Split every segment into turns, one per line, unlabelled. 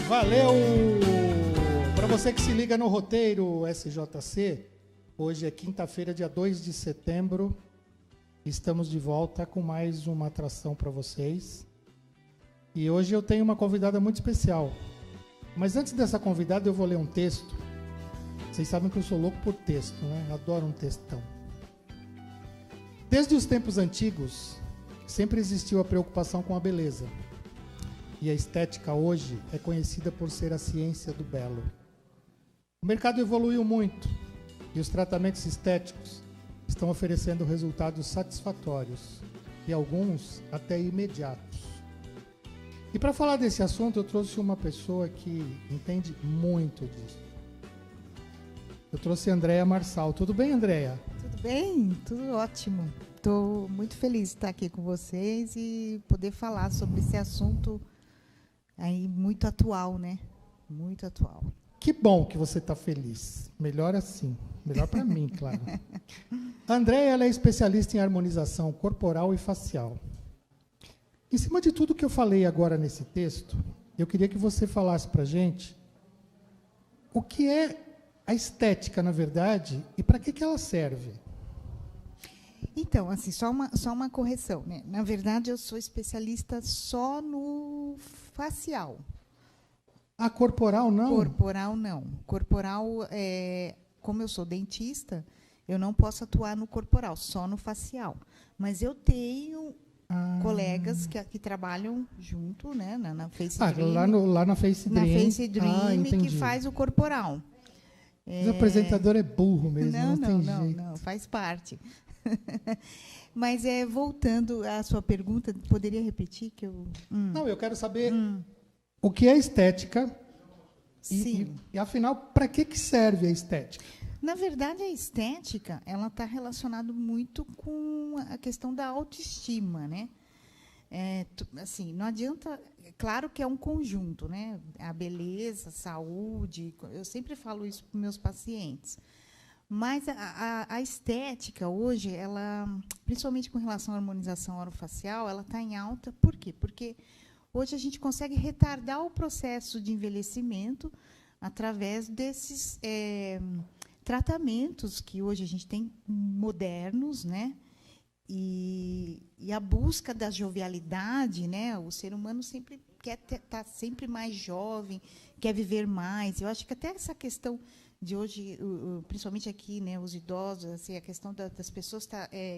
Valeu! Para você que se liga no roteiro SJC, hoje é quinta-feira, dia 2 de setembro. Estamos de volta com mais uma atração para vocês. E hoje eu tenho uma convidada muito especial. Mas antes dessa convidada, eu vou ler um texto. Vocês sabem que eu sou louco por texto, né? Adoro um textão. Desde os tempos antigos, sempre existiu a preocupação com a beleza. E a estética hoje é conhecida por ser a ciência do belo. O mercado evoluiu muito e os tratamentos estéticos estão oferecendo resultados satisfatórios e alguns até imediatos. E para falar desse assunto, eu trouxe uma pessoa que entende muito disso. Eu trouxe a Andréia Marçal. Tudo bem, Andréia?
Tudo bem, tudo ótimo. Estou muito feliz de estar aqui com vocês e poder falar sobre esse assunto aí muito atual, né? Muito atual.
Que bom que você está feliz. Melhor assim. Melhor para mim, claro. A Andréia, ela é especialista em harmonização corporal e facial. Em cima de tudo que eu falei agora nesse texto, eu queria que você falasse para a gente o que é a estética, na verdade, e para que ela serve.
Então, assim, só uma correção, né? Na verdade, eu sou especialista só no facial.
A corporal não?
Corporal não. Corporal, como eu sou dentista, eu não posso atuar no corporal, só no facial. Mas eu tenho colegas que trabalham junto, né, na Face Dream.
Lá na Face Dream.
Na Face Dream, que faz o corporal.
O apresentador é burro mesmo,
não, faz parte. Mas voltando à sua pergunta, poderia repetir que eu...
Não, eu quero saber o que é estética e afinal, para que serve a estética?
Na verdade, a estética ela está relacionada muito com a questão da autoestima, né? Assim, não adianta... Claro que é um conjunto, né? A beleza, a saúde... Eu sempre falo isso para os meus pacientes. Mas a estética, hoje, ela, principalmente com relação à harmonização orofacial, ela está em alta. Por quê? Porque hoje a gente consegue retardar o processo de envelhecimento através desses tratamentos que hoje a gente tem modernos, né? E a busca da jovialidade, né? O ser humano sempre quer estar sempre mais jovem, quer viver mais. Eu acho que até essa questão de hoje, principalmente aqui, né, os idosos, assim, a questão das pessoas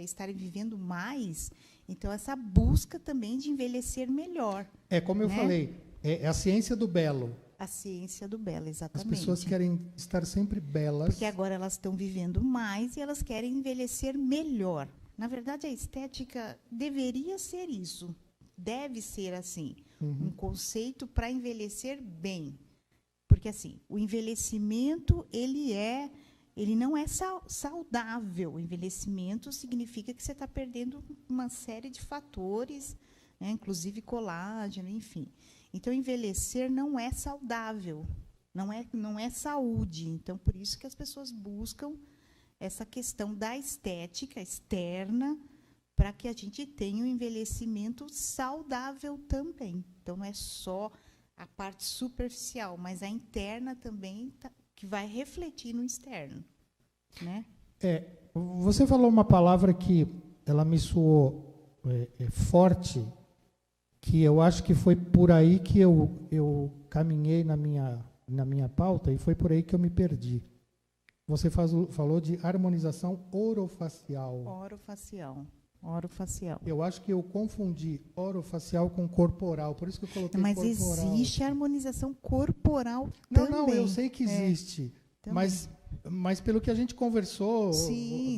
estarem vivendo mais, então essa busca também de envelhecer melhor.
Como eu falei, é a ciência do belo.
A ciência do belo, exatamente.
As pessoas querem estar sempre belas.
Porque agora elas estão vivendo mais e elas querem envelhecer melhor. Na verdade, a estética deveria ser isso. Deve ser assim. Um conceito para envelhecer bem. Porque assim, o envelhecimento ele não é saudável. O envelhecimento significa que você está perdendo uma série de fatores, né, inclusive colágeno, enfim. Então, envelhecer não é saudável, não é saúde. Então, por isso que as pessoas buscam essa questão da estética externa para que a gente tenha um envelhecimento saudável também. Então, não é só a parte superficial, mas a interna também que vai refletir no externo, né?
Você falou uma palavra que ela me soou forte, que eu acho que foi por aí que eu caminhei na minha pauta e foi por aí que eu me perdi. Você falou de harmonização orofacial.
Orofacial.
Eu acho que eu confundi orofacial com corporal, por isso que eu coloquei
mas
corporal.
Mas existe a harmonização corporal também.
Não, eu sei que existe, mas pelo que a gente conversou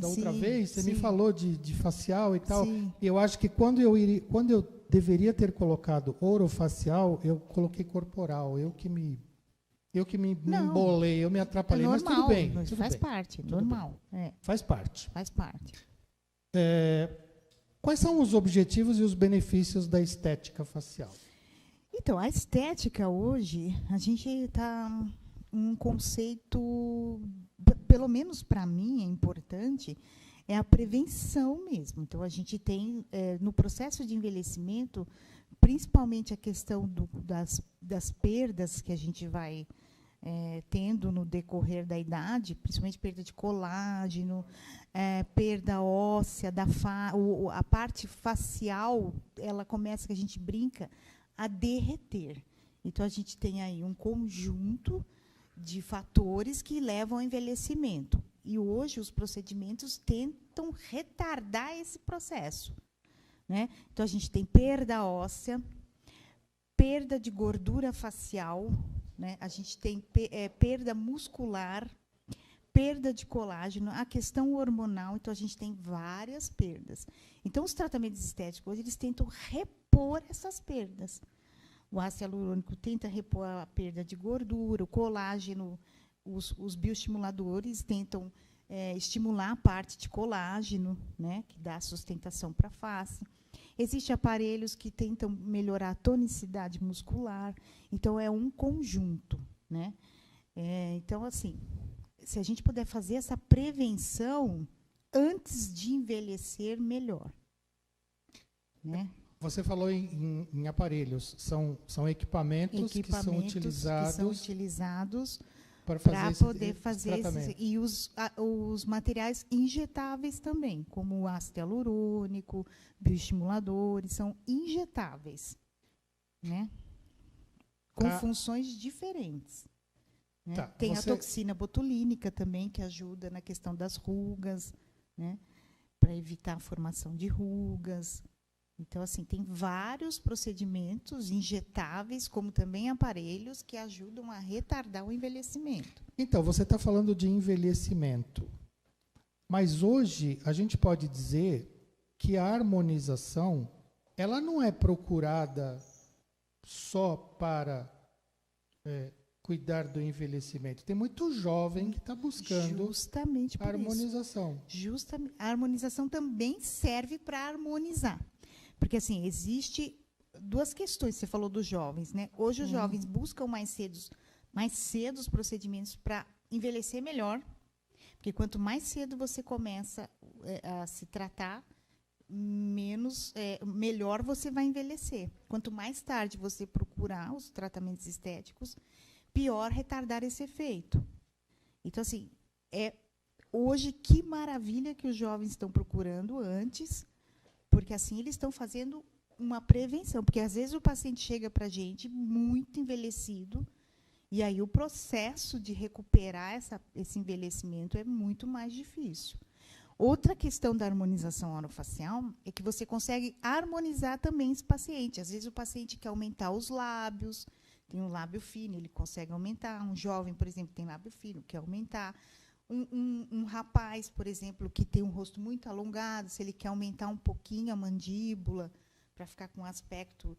da outra vez, você me falou de facial e tal, e eu acho que quando eu deveria ter colocado orofacial, eu coloquei corporal, eu que me embolei, eu me atrapalhei,
normal,
mas tudo bem.
Mas faz parte, normal.
Faz parte.
Faz parte.
Quais são os objetivos e os benefícios da estética facial?
Então, a estética hoje, a gente está um conceito, pelo menos para mim, é importante, é a prevenção mesmo. Então, a gente tem, no processo de envelhecimento, principalmente a questão das perdas que a gente vai tendo no decorrer da idade, principalmente perda de colágeno, perda óssea, a parte facial, ela começa, que a gente brinca, a derreter. Então, a gente tem aí um conjunto de fatores que levam ao envelhecimento. E hoje os procedimentos tentam retardar esse processo, né? Então, a gente tem perda óssea, perda de gordura facial, né? A gente tem perda muscular, perda de colágeno, a questão hormonal. Então, a gente tem várias perdas. Então, os tratamentos estéticos, eles tentam repor essas perdas. O ácido hialurônico tenta repor a perda de gordura, o colágeno, os bioestimuladores tentam estimular a parte de colágeno, né, que dá sustentação para a face. Existem aparelhos que tentam melhorar a tonicidade muscular. Então, é um conjunto, né? Então, assim, se a gente puder fazer essa prevenção antes de envelhecer, melhor, né?
Você falou em aparelhos, são equipamentos que são utilizados para
poder fazer esses, e os materiais injetáveis também, como o ácido hialurônico, bioestimuladores, são injetáveis, né? Com funções diferentes. Né?
Tá,
tem a toxina botulínica também, que ajuda na questão das rugas, né? Para evitar a formação de rugas. Então, assim, tem vários procedimentos injetáveis, como também aparelhos, que ajudam a retardar o envelhecimento.
Então, você está falando de envelhecimento. Mas hoje a gente pode dizer que a harmonização, ela não é procurada só para cuidar do envelhecimento. Tem muito jovem que está buscando
justamente por
harmonização.
Justamente, a harmonização também serve para harmonizar. Porque, assim, existe duas questões. Você falou dos jovens, né? Hoje os jovens buscam mais cedo os procedimentos para envelhecer melhor. Porque quanto mais cedo você começa a se tratar, melhor você vai envelhecer. Quanto mais tarde você procurar os tratamentos estéticos, pior retardar esse efeito. Então, assim, hoje, que maravilha que os jovens estão procurando antes, porque assim eles estão fazendo uma prevenção. Porque, às vezes, o paciente chega para a gente muito envelhecido, e aí o processo de recuperar esse envelhecimento é muito mais difícil. Outra questão da harmonização orofacial é que você consegue harmonizar também esse paciente. Às vezes, o paciente quer aumentar os lábios, tem um lábio fino, ele consegue aumentar. Um jovem, por exemplo, tem lábio fino, quer aumentar. Um rapaz, por exemplo, que tem um rosto muito alongado, se ele quer aumentar um pouquinho a mandíbula para ficar com um aspecto,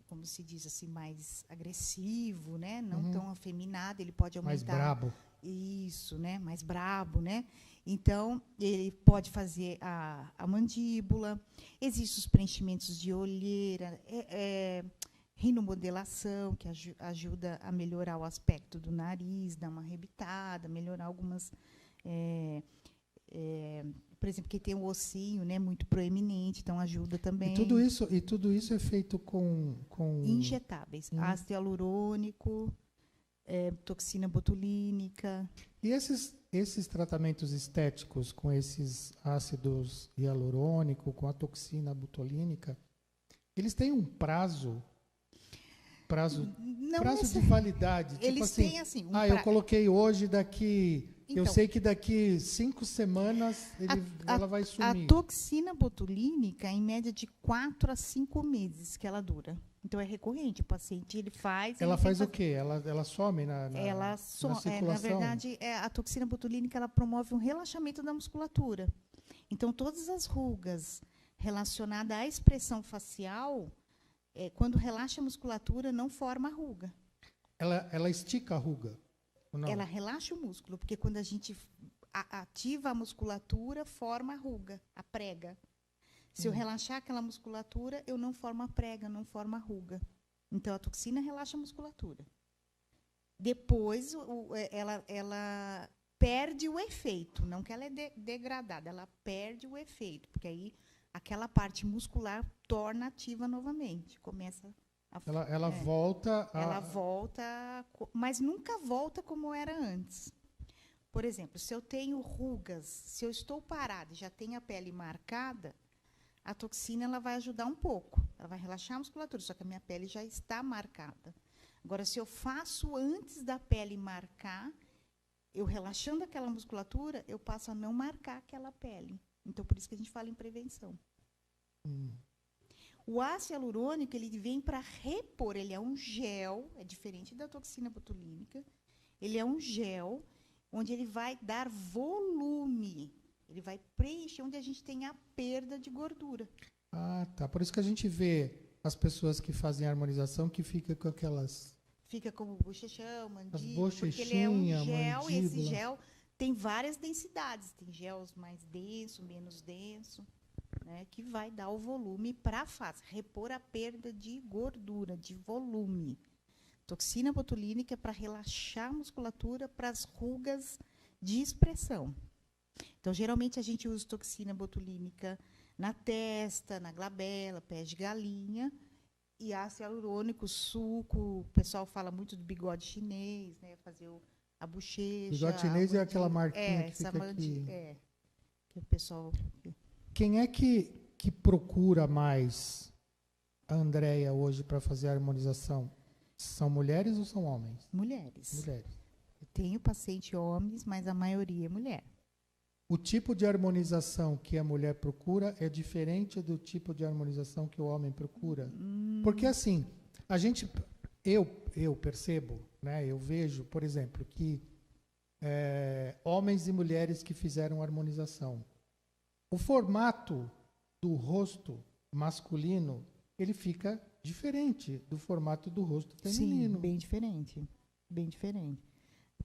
como se diz assim, mais agressivo, né? Não tão afeminado, ele pode aumentar.
Mais brabo.
Isso, né? Mais brabo, né? Então, ele pode fazer a mandíbula. Existem os preenchimentos de olheira, rinomodelação, que ajuda a melhorar o aspecto do nariz, dar uma rebitada, melhorar algumas... por exemplo, que tem um ossinho, né, muito proeminente, então ajuda também.
E tudo isso é feito com...
injetáveis. Ácido hialurônico, toxina botulínica.
E esses tratamentos estéticos com esses ácidos hialurônico, com a toxina botulínica, eles têm um prazo de validade.
Eles
tipo
têm assim.
Eu coloquei hoje, eu sei que daqui 5 semanas ela vai sumir.
A toxina botulínica, em média de 4 a 5 meses que ela dura. Então, é recorrente. O paciente, ele faz...
Ela faz o quê? Ela some na circulação?
Na verdade, a toxina botulínica, ela promove um relaxamento da musculatura. Então, todas as rugas relacionadas à expressão facial... quando relaxa a musculatura, não forma a ruga.
Ela estica a ruga? Ou não?
Ela relaxa o músculo, porque quando a gente ativa a musculatura, forma a ruga, a prega. Se eu relaxar aquela musculatura, eu não formo a prega, não formo a ruga. Então, a toxina relaxa a musculatura. Depois, ela perde o efeito. Não que ela é degradada, ela perde o efeito, porque aí aquela parte muscular torna ativa novamente. Começa a...
Ela volta a...
Ela volta, mas nunca volta como era antes. Por exemplo, se eu tenho rugas, se eu estou parada e já tenho a pele marcada, a toxina ela vai ajudar um pouco. Ela vai relaxar a musculatura, só que a minha pele já está marcada. Agora, se eu faço antes da pele marcar, eu relaxando aquela musculatura, eu passo a não marcar aquela pele. Então, por isso que a gente fala em prevenção. O ácido hialurônico, ele vem para repor, ele é um gel, é diferente da toxina botulínica, ele é um gel onde ele vai dar volume, ele vai preencher onde a gente tem a perda de gordura.
Ah, tá. Por isso que a gente vê as pessoas que fazem harmonização que ficam com aquelas...
Fica como bochechão, mandíbula, porque ele é um gel, e esse gel tem várias densidades. Tem gels mais denso, menos denso, né, que vai dar o volume para a face, repor a perda de gordura, de volume. Toxina botulínica é para relaxar a musculatura para as rugas de expressão. Então, geralmente, a gente usa toxina botulínica na testa, na glabela, pés de galinha, e ácido hialurônico, suco. O pessoal fala muito do bigode chinês, né? Fazer a bochecha.
Bigode chinês é aquela marquinha que fica aqui.
Que o pessoal...
Quem é que procura mais a Andréia hoje para fazer a harmonização? São mulheres ou são homens?
Mulheres.
Mulheres.
Eu tenho paciente homens, mas a maioria é mulher.
O tipo de harmonização que a mulher procura é diferente do tipo de harmonização que o homem procura? Porque, assim, eu percebo, né, eu vejo, por exemplo, que homens e mulheres que fizeram harmonização, o formato do rosto masculino, ele fica diferente do formato do rosto feminino.
Sim, bem diferente. Bem diferente.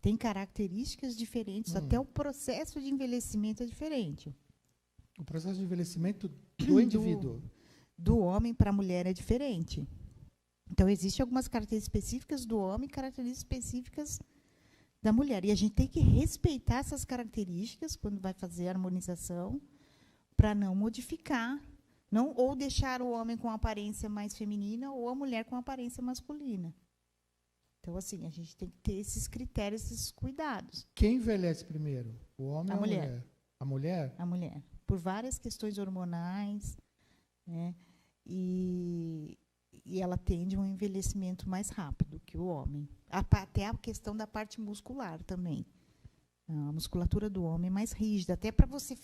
Tem características diferentes, até o processo de envelhecimento é diferente.
O processo de envelhecimento do indivíduo.
Do homem para a mulher é diferente. Então, existem algumas características específicas do homem e características específicas da mulher. E a gente tem que respeitar essas características quando vai fazer a harmonização, para não modificar, ou deixar o homem com aparência mais feminina ou a mulher com aparência masculina. Então, assim, a gente tem que ter esses critérios, esses cuidados.
Quem envelhece primeiro? O homem ou a mulher? A mulher?
A mulher. Por várias questões hormonais, né? E ela tende a um envelhecimento mais rápido que o homem. Até a questão da parte muscular também. A musculatura do homem é mais rígida. Até para você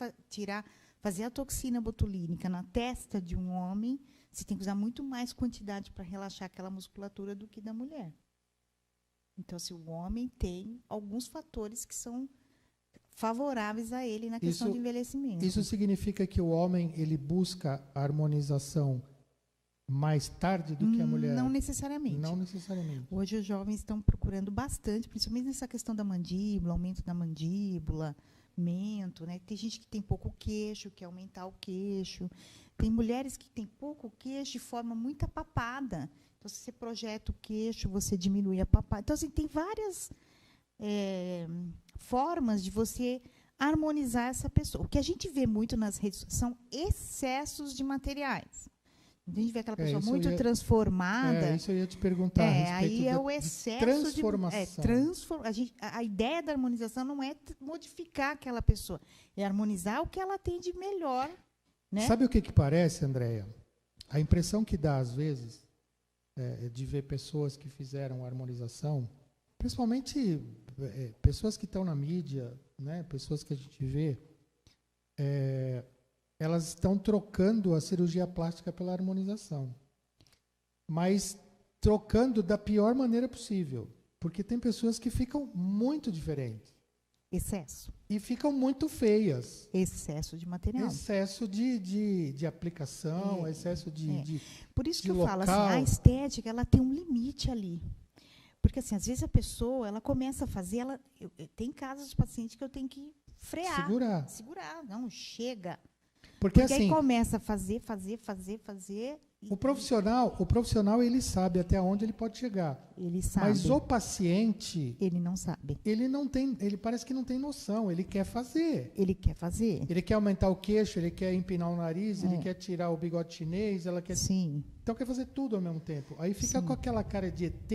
fazer a toxina botulínica na testa de um homem, você tem que usar muito mais quantidade para relaxar aquela musculatura do que da mulher. Então, assim, o homem tem alguns fatores que são favoráveis a ele na questão de envelhecimento.
Isso significa que o homem ele busca a harmonização mais tarde do que a mulher?
Não necessariamente.
Não necessariamente.
Hoje os jovens estão procurando bastante, principalmente nessa questão da mandíbula, aumento da mandíbula, mento, né? Tem gente que tem pouco queixo, quer aumentar o queixo. Tem mulheres que têm pouco queixo e forma muita papada. Então, se você projeta o queixo, você diminui a papada. Então, assim, tem várias formas de você harmonizar essa pessoa. O que a gente vê muito nas redes são excessos de materiais. A gente vê aquela pessoa muito transformada.
Isso eu ia te perguntar.
Aí é o excesso
transformação.
A ideia da harmonização não é modificar aquela pessoa, é harmonizar o que ela tem de melhor. Né?
Sabe o que parece, Andréia? A impressão que dá, às vezes, de ver pessoas que fizeram harmonização, principalmente pessoas que estão na mídia, né, pessoas que a gente vê, elas estão trocando a cirurgia plástica pela harmonização. Mas trocando da pior maneira possível. Porque tem pessoas que ficam muito diferentes.
Excesso.
E ficam muito feias.
Excesso de material.
Excesso de aplicação, excesso de
Por isso que eu
local.
falo assim, a estética ela tem um limite ali. Porque assim, às vezes a pessoa ela começa a fazer, tem casos de paciente que eu tenho que frear.
Segurar.
Não, chega.
Porque
aí
assim,
começa a fazer.
o profissional ele sabe até onde ele pode chegar.
Ele sabe.
Mas o paciente,
Ele não sabe.
ele parece que não tem noção, ele quer fazer.
Ele quer fazer.
Ele quer aumentar o queixo, ele quer empinar o nariz, ele quer tirar o bigode chinês, ela quer...
Sim.
Então quer fazer tudo ao mesmo tempo. Aí fica
Sim.
com aquela cara de ET,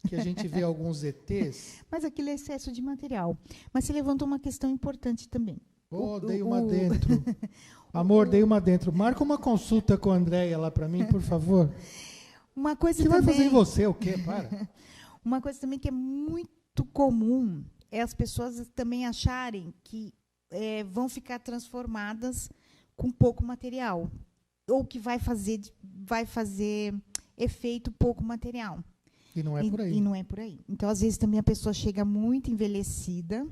que a gente vê alguns ETs.
Mas aquilo é excesso de material. Mas você levantou uma questão importante também.
Dei uma dentro. Amor, dei uma dentro. Marca uma consulta com a Andréia lá para mim, por favor.
Uma coisa
Você
também,
vai fazer em você o quê? Para.
Uma coisa também que é muito comum é as pessoas também acharem que vão ficar transformadas com pouco material. Ou que vai fazer efeito pouco material.
E não é por aí.
E não é por aí. Então, às vezes, também a pessoa chega muito envelhecida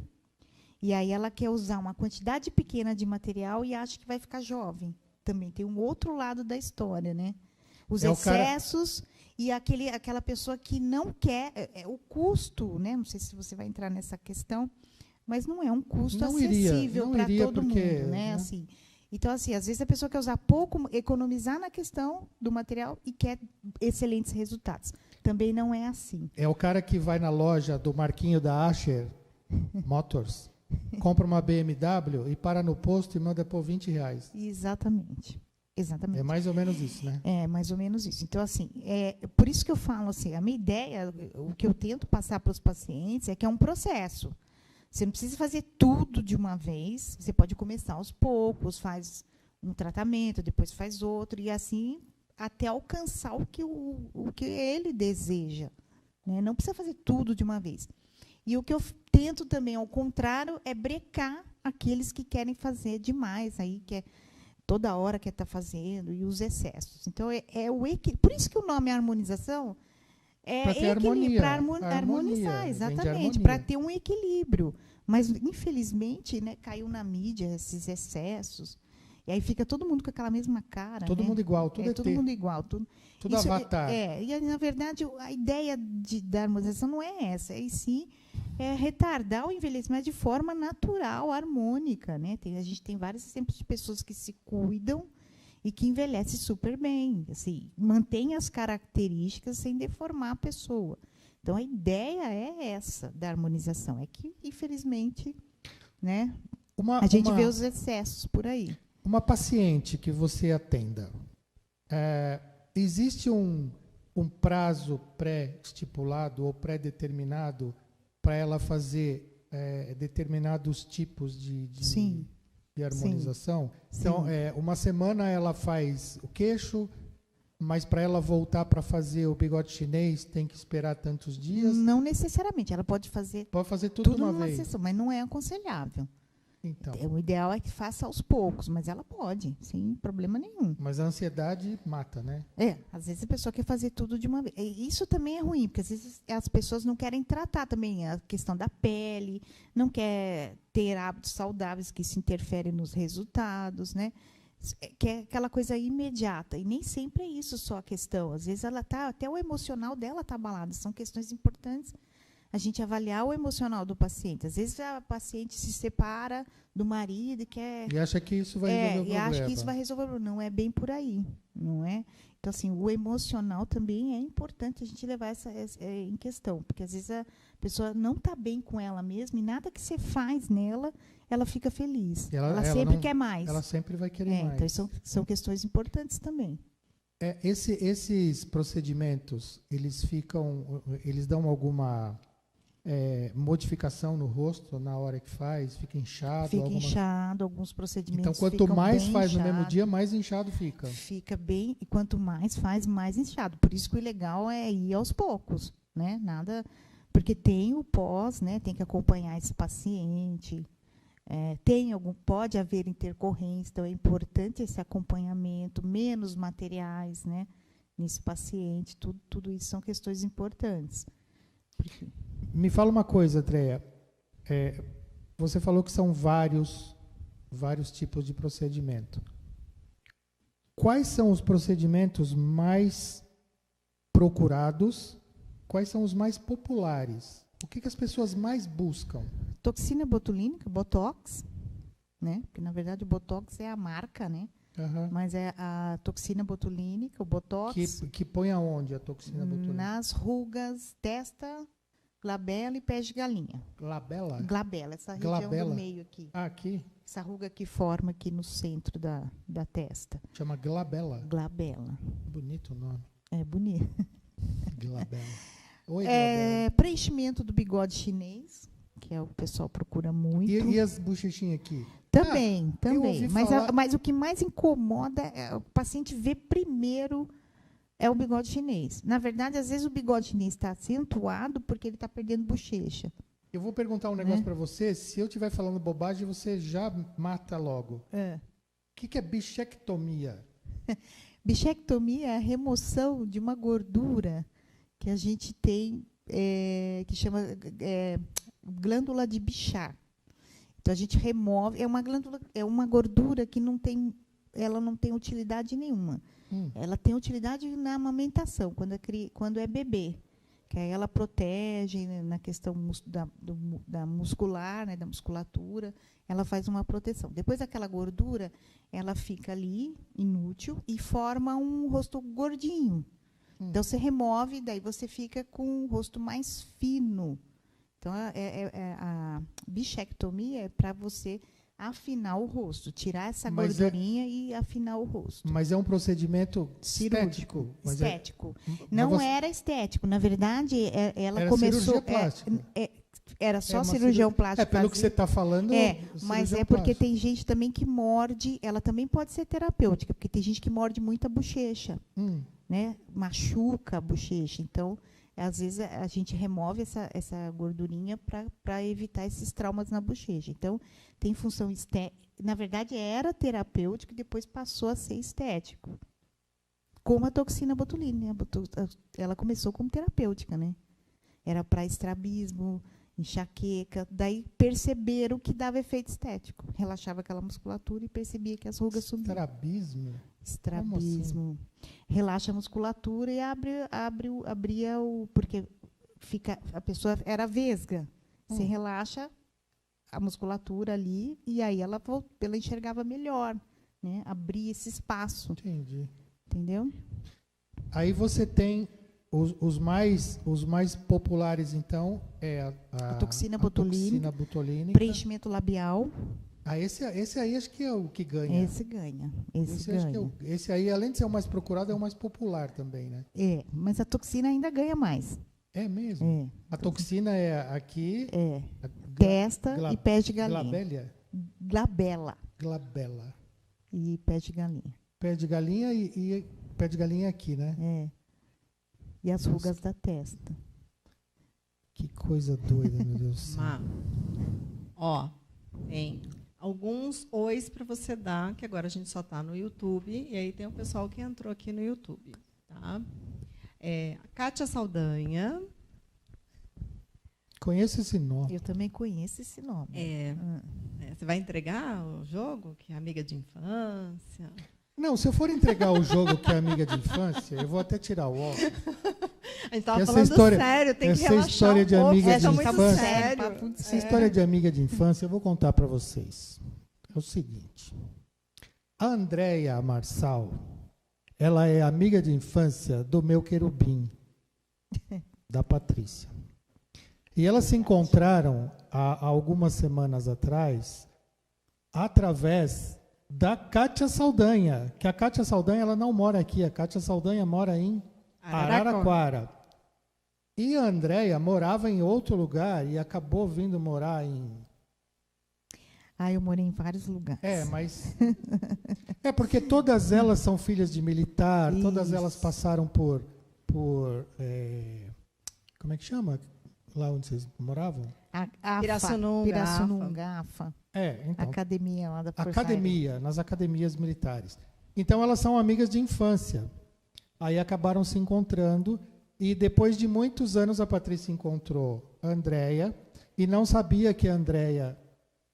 e aí ela quer usar uma quantidade pequena de material e acha que vai ficar jovem. Também tem um outro lado da história, né? Os excessos e aquela pessoa que não quer... o custo, né? Não sei se você vai entrar nessa questão, mas não é um custo acessível para todo mundo, né? Assim, então, assim, às vezes a pessoa quer usar pouco, economizar na questão do material e quer excelentes resultados. Também não é assim.
É o cara que vai na loja do Marquinho da Asher Motors, compra uma BMW e para no posto e manda por R$20.
Exatamente. Exatamente.
É mais ou menos isso, né?
É mais ou menos isso. Então, assim, por isso que eu falo assim, a minha ideia, o que eu tento passar para os pacientes é que é um processo. Você não precisa fazer tudo de uma vez, você pode começar aos poucos, faz um tratamento, depois faz outro, e assim até alcançar o que ele deseja, né? Não precisa fazer tudo de uma vez. E o que eu tento também, ao contrário, é brecar aqueles que querem fazer demais, aí que toda hora quer estar fazendo, e os excessos. Então, por isso que o nome harmonização
para ter harmonia.
Para harmonizar, exatamente, para ter um equilíbrio. Mas, infelizmente, né, caiu na mídia esses excessos. E aí fica todo mundo com aquela mesma cara.
Todo mundo igual, tudo
todo mundo igual. Tudo
isso, avatar.
E, na verdade, a ideia da harmonização não é essa. É, sim, retardar o envelhecimento de forma natural, harmônica. Né? A gente tem vários exemplos de pessoas que se cuidam e que envelhecem super bem. Assim, mantém as características sem deformar a pessoa. Então, a ideia é essa da harmonização. É que, infelizmente, né, a gente vê os excessos por aí.
Uma paciente que você atenda, existe um prazo pré-estipulado ou pré-determinado para ela fazer determinados tipos de harmonização? Sim. Então, uma semana ela faz o queixo, mas para ela voltar para fazer o bigode chinês tem que esperar tantos dias?
Não necessariamente, ela pode fazer
tudo numa
vez. Sessão, mas não é aconselhável.
Então.
O ideal é que faça aos poucos, mas ela pode, sem problema nenhum.
Mas a ansiedade mata, né?
Às vezes a pessoa quer fazer tudo de uma vez. Isso também é ruim, porque às vezes as pessoas não querem tratar também a questão da pele, não quer ter hábitos saudáveis que se interferem nos resultados, né? Quer aquela coisa imediata. E nem sempre é isso só a questão. Às vezes ela até o emocional dela está abalado. São questões importantes a gente avaliar o emocional do paciente. Às vezes a paciente se separa do marido e quer...
E acha que isso vai resolver o problema.
E acha que isso vai resolver o problema. Não é bem por aí, não é? Então, assim, o emocional também é importante a gente levar em questão, porque às vezes a pessoa não está bem com ela mesma e nada que você faz nela, ela fica feliz. Ela sempre quer mais.
Ela sempre vai querer mais.
Então, são questões importantes também.
Esses procedimentos, eles dão alguma modificação no rosto na hora que faz? Fica inchado?
Fica inchado, alguns procedimentos.
Então, quanto mais faz no mesmo dia, mais inchado fica.
Fica bem, e quanto mais faz, mais inchado. Por isso que o legal é ir aos poucos, né? Nada, porque tem o pós, né? Tem que acompanhar esse paciente. Pode haver intercorrência, então é importante esse acompanhamento, menos materiais, né? Nesse paciente, tudo isso são questões importantes.
Me fala uma coisa, Andréia. Você falou que são vários tipos de procedimento. Quais são os procedimentos mais procurados? Quais são os mais populares? O que as pessoas mais buscam?
Toxina botulínica, Botox, né? Porque, na verdade, o Botox é a marca, né?
Aham.
Mas é a toxina botulínica, o Botox,
Que põe aonde a toxina botulínica?
nas rugas, testa, glabela e pés de galinha.
Glabela?
Glabela, essa região
Glabela?
do meio aqui.
Ah, aqui?
Essa ruga que forma aqui no centro da testa.
Chama glabela.
Glabela.
Bonito o nome.
É bonito.
Glabela. Oi, glabela.
Preenchimento do bigode chinês, que é o pessoal procura muito.
E as bochechinhas aqui?
Também,
eu
também.
ouvi
Mas,
falar-
mas o que mais incomoda é o paciente ver primeiro é o bigode chinês. Na verdade, às vezes o bigode chinês está acentuado porque ele está perdendo bochecha.
Eu vou perguntar um negócio para você. Se eu estiver falando bobagem, você já mata logo. O que é bichectomia?
Bichectomia é a remoção de uma gordura que a gente tem, que chama glândula de Bichat. Então, a gente remove, é uma gordura que ela não tem utilidade nenhuma. Ela tem utilidade na amamentação, quando é bebê. Que aí ela protege, né, na questão da muscular, né, da musculatura, ela faz uma proteção. Depois aquela gordura, ela fica ali, inútil, e forma um rosto gordinho. Então, você remove, daí você fica com um rosto mais fino. Então, a bichectomia é para você afinar o rosto, tirar essa gordurinha e afinar o rosto.
Mas é um procedimento
Cirúrgico,
estético. Mas
estético.
mas
Não
você-
era estético. Na verdade, ela
Era
começou...
cirurgia plástica.
Era só
uma
cirurgião plástico.
pelo que você está falando.
Mas
cirurgião
é porque
plástico.
tem gente também que morde, ela também pode ser terapêutica, porque tem gente que morde muita bochecha, né? Machuca a bochecha. Então, às vezes, a gente remove essa gordurinha para evitar esses traumas na bochecha. Então, tem função estética. Na verdade, era terapêutico e depois passou a ser estético. Como a toxina botulínica. Ela começou como terapêutica, né? Era para estrabismo, enxaqueca. Daí perceberam que dava efeito estético. Relaxava aquela musculatura e percebia que as rugas sumiam.
Estrabismo?
Estrabismo. Relaxa a musculatura e abria o... Porque a pessoa era vesga. Você relaxa a musculatura ali e aí ela enxergava melhor, né? Abria esse espaço.
Entendi.
Entendeu?
Aí você tem os mais populares, então, é a
toxina
toxina botulínica.
Preenchimento labial.
Esse aí acho que é o que ganha.
Esse ganha.
Esse aí, além de ser o mais procurado, é o mais popular também, né?
Mas a toxina ainda ganha mais.
É mesmo? A toxina é aqui...
Testa e pés de galinha.
Glabela?
Glabela. E pés de galinha.
Pé de galinha e pé de galinha aqui, né?
E as rugas da testa.
Que coisa doida, meu Deus do céu.
Ó, tem alguns ois para você dar, que agora a gente só está no YouTube, e aí tem o pessoal que entrou aqui no YouTube. Tá? A Kátia Saldanha.
Conheço esse nome.
Eu também conheço esse nome.
Você vai entregar o jogo, que é amiga de infância?
Não, se eu for entregar o jogo que é amiga de infância, eu vou até tirar o óculos.
A gente estava falando sério, tem que relaxar
história de amiga de
muito
infância,
sério.
Essa história de amiga de infância, eu vou contar para vocês. É o seguinte. A Andréia Marçal, ela é amiga de infância do meu querubim, da Patrícia. E elas se encontraram há algumas semanas atrás, através da Kátia Saldanha, que a Kátia Saldanha ela não mora aqui, a Kátia Saldanha mora em Araraquara. E a Andréia morava em outro lugar e acabou vindo morar em...
Eu morei em vários lugares.
Mas... porque todas elas são filhas de militar, todas elas passaram por como é que chama? Lá onde vocês moravam?
Pirassununga, AFA.
Então,
academia lá da Força
Aérea. Nas academias militares. Então, elas são amigas de infância. Aí acabaram se encontrando e depois de muitos anos a Patrícia encontrou a Andréia e não sabia que a Andréia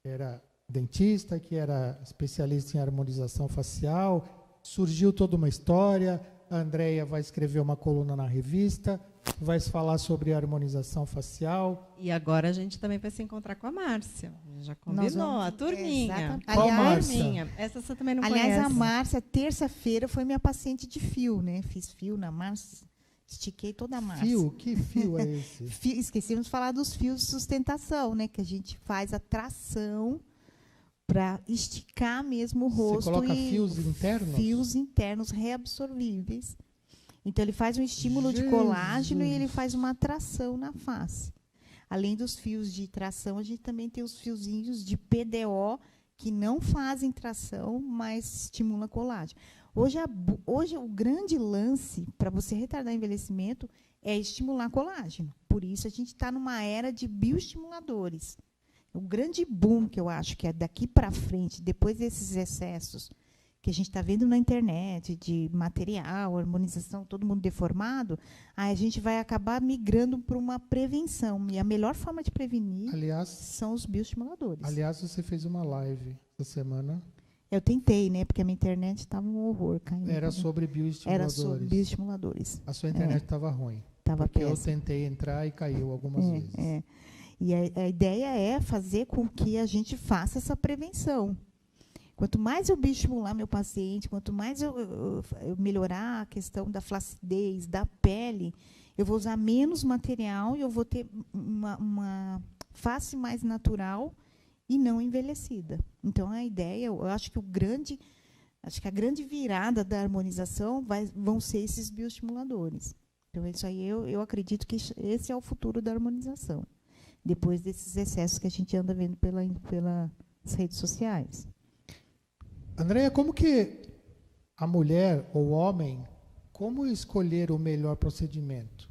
era dentista, que era especialista em harmonização facial. Surgiu toda uma história. A Andréia vai escrever uma coluna na revista, vai falar sobre harmonização facial.
E agora a gente também vai se encontrar com a Márcia. Já combinou, a turminha.
Exatamente.
Qual
Aliás,
Márcia?
Essa você também não
aliás,
conhece.
a Márcia, terça-feira, foi minha paciente de fio, né? Fiz fio na Márcia, estiquei toda a Márcia.
Fio? Que fio é esse?
Esquecemos de falar dos fios de sustentação, né? Que a gente faz a tração para esticar mesmo o rosto.
Você coloca
e
fios internos?
Fios internos reabsorvíveis. Então, ele faz um estímulo de
Jesus.
colágeno e ele faz uma tração na face. Além dos fios de tração, a gente também tem os fiozinhos de PDO, que não fazem tração, mas estimula colágeno. Hoje o grande lance para você retardar envelhecimento é estimular colágeno. Por isso, a gente está numa era de bioestimuladores. O grande boom que eu acho que é daqui para frente, depois desses excessos que a gente está vendo na internet, de material, harmonização, todo mundo deformado, aí a gente vai acabar migrando para uma prevenção. E a melhor forma de prevenir são os bioestimuladores.
Aliás, você fez uma live essa semana.
Eu tentei, né? Porque a minha internet estava um horror caindo.
Era sobre bioestimuladores.
Era sobre bioestimuladores.
A sua internet estava ruim.
Estava
Porque
péssima.
eu tentei entrar e caiu algumas vezes.
E a ideia é fazer com que a gente faça essa prevenção. Quanto mais eu bioestimular meu paciente, quanto mais eu melhorar a questão da flacidez, da pele, eu vou usar menos material e eu vou ter uma face mais natural e não envelhecida. Então, a ideia, eu acho que a grande virada da harmonização vão ser esses bioestimuladores. Então, isso aí eu acredito que esse é o futuro da harmonização, depois desses excessos que a gente anda vendo pelas redes sociais.
Andréia, como que a mulher ou o homem, como escolher o melhor procedimento?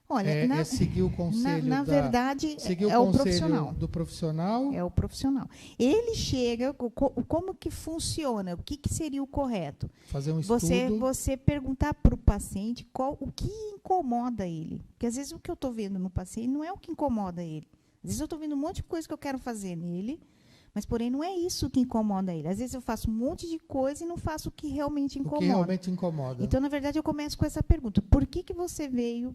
Olha,
é seguir o conselho
na verdade,
seguir
é
o
o
conselho
profissional.
do profissional?
É o profissional. Ele chega, como que funciona? O que seria o correto?
Fazer um estudo.
Você perguntar para o paciente o que incomoda ele. Porque, às vezes, o que eu estou vendo no paciente não é o que incomoda ele. Às vezes, eu estou vendo um monte de coisa que eu quero fazer nele, mas, porém, não é isso que incomoda ele. Às vezes, eu faço um monte de coisa e não faço o que realmente incomoda.
O que realmente incomoda.
Então, na verdade, eu começo com essa pergunta. Por que você veio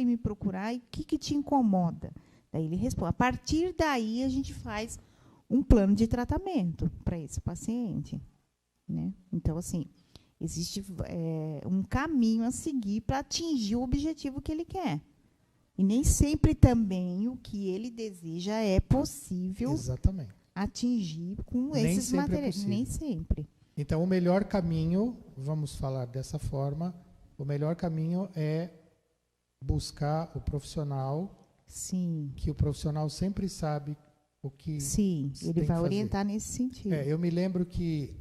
me procurar e o que te incomoda? Daí ele responde. A partir daí, a gente faz um plano de tratamento para esse paciente, né? Então, assim, existe um caminho a seguir para atingir o objetivo que ele quer. E nem sempre também o que ele deseja é possível atingir com esses materiais. Nem sempre.
Então, o melhor caminho, vamos falar dessa forma, o melhor caminho é buscar o profissional.
Sim.
Que o profissional sempre sabe o que
Sim, ele vai orientar nesse sentido.
Eu me lembro que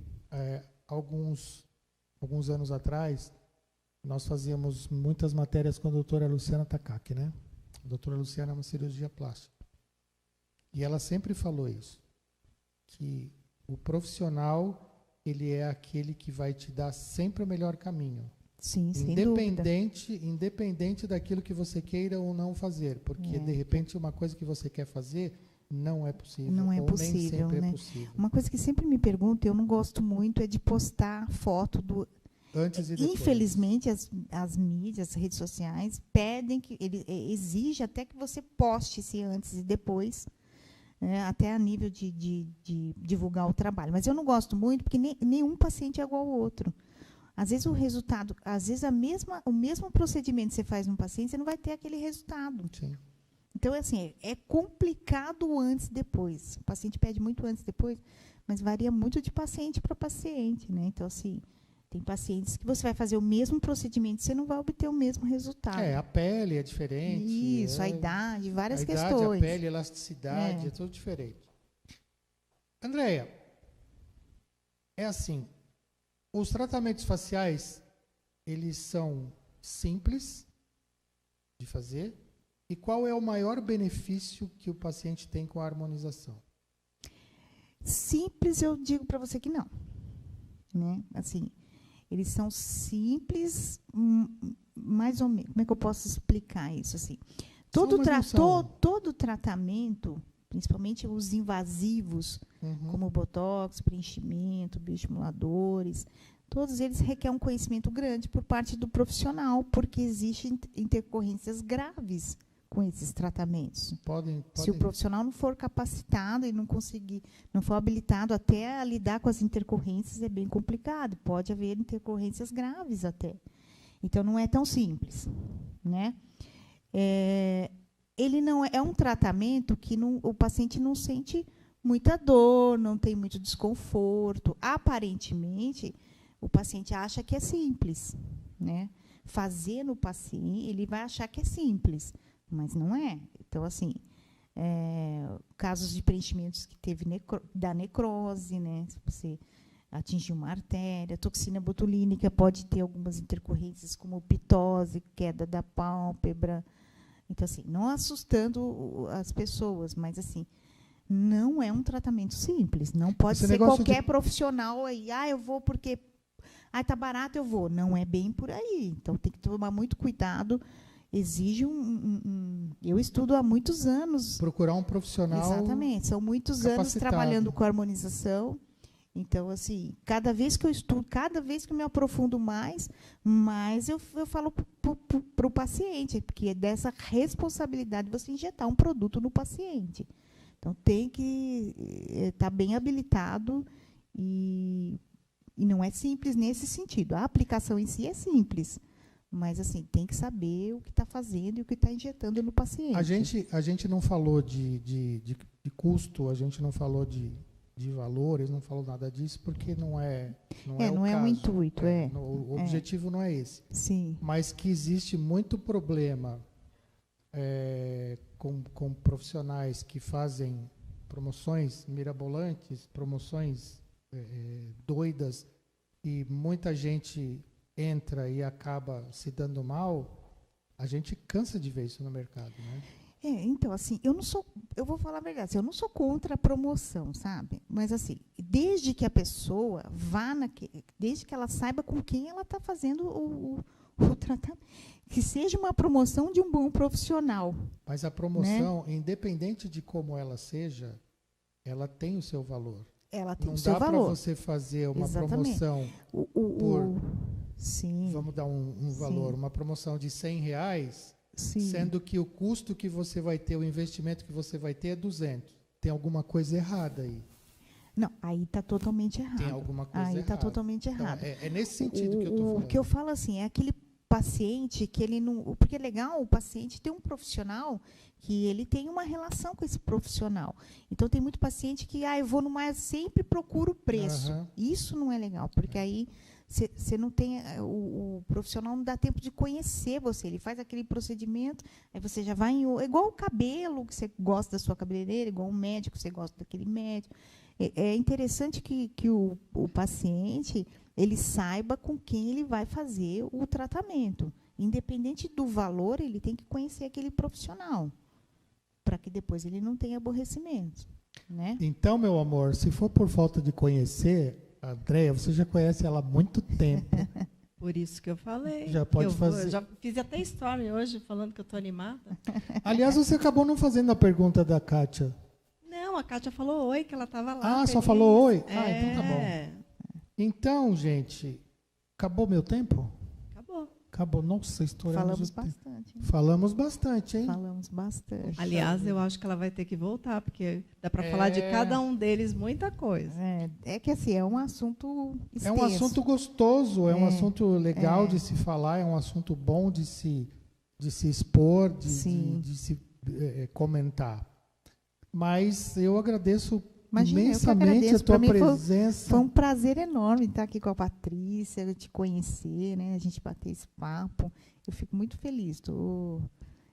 alguns anos atrás nós fazíamos muitas matérias com a doutora Luciana Takaki, né? A doutora Luciana é uma cirurgia plástica. E ela sempre falou isso, que o profissional, ele é aquele que vai te dar sempre o melhor caminho.
Sim, sem dúvida.
Independente daquilo que você queira ou não fazer, porque de repente uma coisa que você quer fazer não é possível.
Não é possível,
nem sempre
né?
é possível.
Uma coisa que sempre me perguntam, eu não gosto muito, é de postar foto do...
Antes e depois.
Infelizmente, as mídias, as redes sociais, pedem que exige até que você poste esse antes e depois, né, até a nível de divulgar o trabalho. Mas eu não gosto muito, porque nenhum paciente é igual ao outro. Às vezes o resultado, às vezes o mesmo procedimento que você faz num paciente, você não vai ter aquele resultado.
Sim.
Então, assim, é complicado antes e depois. O paciente pede muito antes e depois, mas varia muito de paciente para paciente, né? Então, assim, tem pacientes que você vai fazer o mesmo procedimento, você não vai obter o mesmo resultado.
A pele é diferente.
Isso, a idade, várias questões.
A pele, a elasticidade, é tudo diferente. Andréia, é assim, os tratamentos faciais, eles são simples de fazer. E qual é o maior benefício que o paciente tem com a harmonização?
Simples, eu digo para você que não. Né? Assim, eles são simples, mais ou menos. Como é que eu posso explicar isso? Assim, todo tratamento, principalmente os invasivos, como o botox, preenchimento, bioestimuladores, todos eles requerem um conhecimento grande por parte do profissional, porque existem intercorrências graves com esses tratamentos.
Podem.
Se o profissional não for capacitado e não for habilitado até a lidar com as intercorrências, é bem complicado. Pode haver intercorrências graves até. Então, não é tão simples, né? Ele não é um tratamento que o paciente não sente muita dor, não tem muito desconforto. Aparentemente, o paciente acha que é simples, né? Fazer no paciente, ele vai achar que é simples, mas não é. Então, assim, casos de preenchimentos que teve da necrose, né? Se você atingir uma artéria, toxina botulínica pode ter algumas intercorrências como pitose, queda da pálpebra. Então, assim, não assustando as pessoas, mas, assim, não é um tratamento simples. Não pode ser qualquer profissional aí, eu vou porque tá barato, eu vou. Não é bem por aí. Então, tem que tomar muito cuidado. Exige eu estudo há muitos anos.
Procurar um profissional.
Exatamente. São muitos anos trabalhando com harmonização. Então, assim, cada vez que eu estudo, cada vez que eu me aprofundo mais eu falo para o paciente, porque é dessa responsabilidade você injetar um produto no paciente. Então, tem que estar bem habilitado e não é simples nesse sentido. A aplicação em si é simples, mas, assim, tem que saber o que está fazendo e o que está injetando no paciente.
A gente não falou de custo, a gente não falou de valores, não falou nada disso, porque não é o
intuito.
O objetivo não é esse.
Sim.
Mas que existe muito problema com profissionais que fazem promoções mirabolantes, promoções doidas, e muita gente entra e acaba se dando mal. A gente cansa de ver isso no mercado, né?
Então, assim, eu vou falar a verdade, eu não sou contra a promoção, sabe? Mas, assim, desde que a pessoa desde que ela saiba com quem ela está fazendo o tratamento, que seja uma promoção de um bom profissional.
Mas a promoção, né? Independente de como ela seja, ela tem o seu valor.
Ela tem o seu valor.
Não dá para você fazer uma promoção
Sim.
Vamos dar um valor, sim. Uma promoção de R$100, sim. Sendo que o custo que você vai ter, o investimento que você vai ter é 200. Tem alguma coisa errada aí.
Não, aí está totalmente errado.
Tem alguma coisa errada.
Aí está totalmente errado.
Então, é nesse sentido que eu estou falando.
O que eu falo, assim, é aquele paciente que ele não... Porque é legal o paciente ter um profissional que ele tem uma relação com esse profissional. Então, tem muito paciente que, eu vou no mais, sempre procuro o preço. Uhum. Isso não é legal, porque aí você não tem... O profissional não dá tempo de conhecer você. Ele faz aquele procedimento, aí você já vai em... É igual o cabelo, que você gosta da sua cabeleireira, igual o médico, você gosta daquele médico. É interessante que o paciente ele saiba com quem ele vai fazer o tratamento. Independente do valor, ele tem que conhecer aquele profissional, para que depois ele não tenha aborrecimento, né?
Então, meu amor, se for por falta de conhecer, a Andréia, você já conhece ela há muito tempo.
Por isso que eu falei.
Já pode fazer.
Já fiz até story hoje falando que eu estou animada.
Aliás, você acabou não fazendo a pergunta da Kátia.
Não, a Kátia falou oi, que ela estava lá.
Só falou oi? Então tá bom. Então, gente, acabou meu tempo? Acabou. Nossa, estouramos
bastante.
Falamos bastante, hein?
Falamos bastante.
Aliás, eu acho que ela vai ter que voltar, porque dá para falar de cada um deles muita coisa.
É que, assim, é um assunto extenso.
É um assunto gostoso, é um assunto legal de se falar, é um assunto bom de se expor, de se comentar. Mas eu agradeço imensamente a tua presença.
Foi um prazer enorme estar aqui com a Patrícia, te conhecer, né? A gente bater esse papo. Eu fico muito feliz.